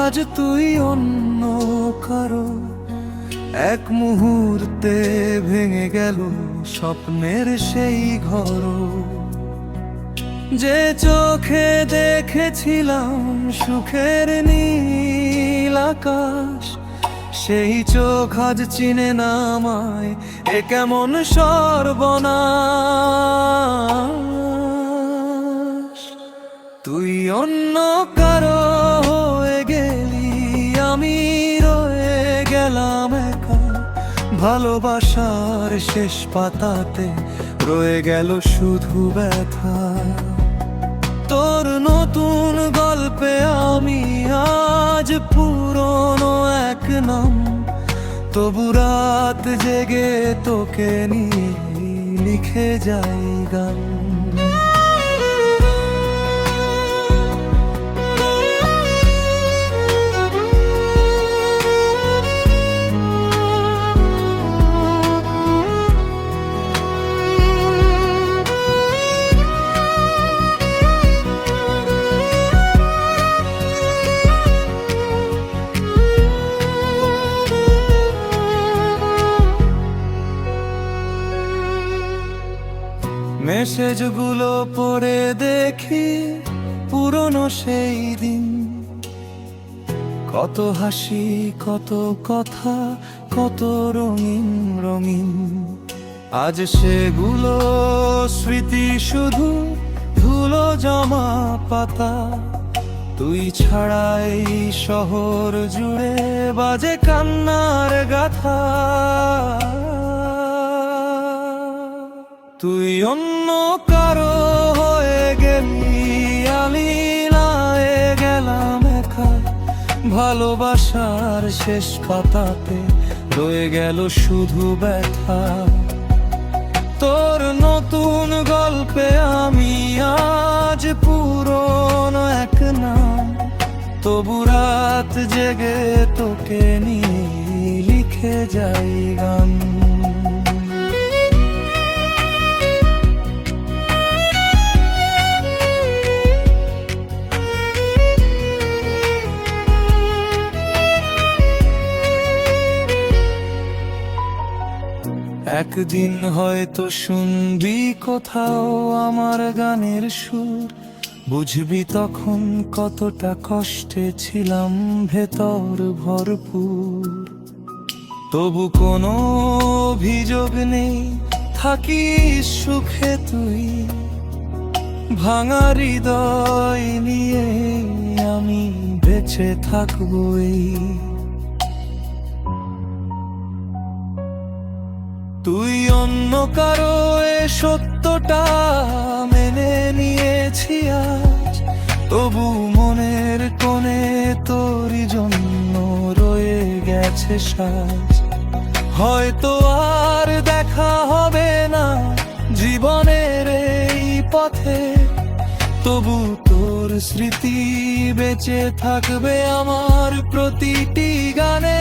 আজ তুই অন্য কারো, এক মুহূর্তে ভেঙে গেল স্বপ্নের সেই ঘর। যে চোখে দেখেছিলাম সুখের নীল আকাশ, সেই চোখ আজ চিনে না আমায়, এ কেমন সর্বনাশ। তুই অন্য কারো হয়ে গেলি, আমি রয়ে গেলাম একা। ভালোবাসার শেষ পাতাতে রয়ে গেল শুধু ব্যথা। তোর নতুন গল্পে আমি আজ পুরনো এক নাম, তবু রাত জেগে তোকে নিয়ে লিখে যাই গান। মেসেজগুলো পড়ে দেখি পুরনো সেই দিন, কত হাসি, কত কথা, কত রঙিন রঙিন। আজ সেগুলো স্মৃতি শুধু ধুলো জমা পাতা। তুই ছাড়াই শহর জুড়ে বাজে কান্নার গাথা। তুই অন্য কারো হয়ে গেলি, আমি রয়ে গেলাম একা। ভালোবাসার শেষ পাতাতে রয়ে গেল শুধু ব্যথা। তোর নতুন গল্পে আমি আজ পুরনো এক নাম, তবু রাত জেগে তোকে নিয়ে লিখে যাই গান। একদিন হয়তো শুনবি কোথাও আমার গানের সুর, বুঝবি তখন কতটা কষ্টে ছিলাম ভেতর ভরপুর। তবু কোনো অভিযোগ নেই, থাকিস সুখে তুই। ভাঙা হৃদয় নিয়ে আমি বেঁচে থাকবই। তুই অন্য কারো এ সত্যটা মেনে নিয়েছি আজ, তবু মনের কোণে তোরই জন্য রয়ে গেছে সাজ। হয়তো আর দেখা হবে না জীবনের এই পথে, তবু তোর স্মৃতি বেঁচে থাকবে আমার প্রতিটি গানে।